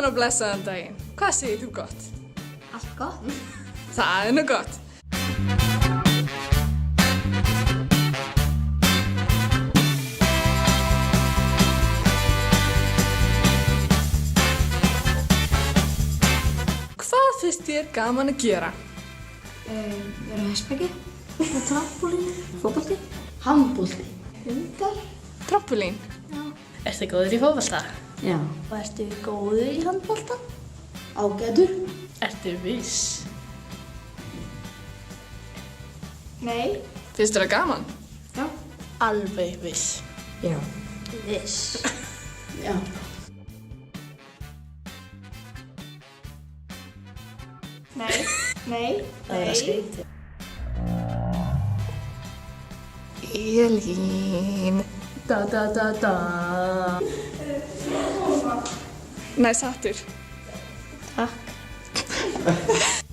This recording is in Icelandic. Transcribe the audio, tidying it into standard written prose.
Góðan og blessaðan daginn. Hvað segir þú gott? Allt gott. Það nú gott. Hvað finnst þér gaman að gera? Vera á hestbaki, trampólín, fótbolti, handbolti, hundar. Trampolín? Já. Ertu góður í fótbolta? Já. Og ertu góður í handbolta? Ágætur. Ertu viss? Nei. Finnst þér það gaman? Já. Alveg viss. Já. Viss. Já. Nei. Nei. Það er að skrítið. Elín. Da. Næs hattur. Takk.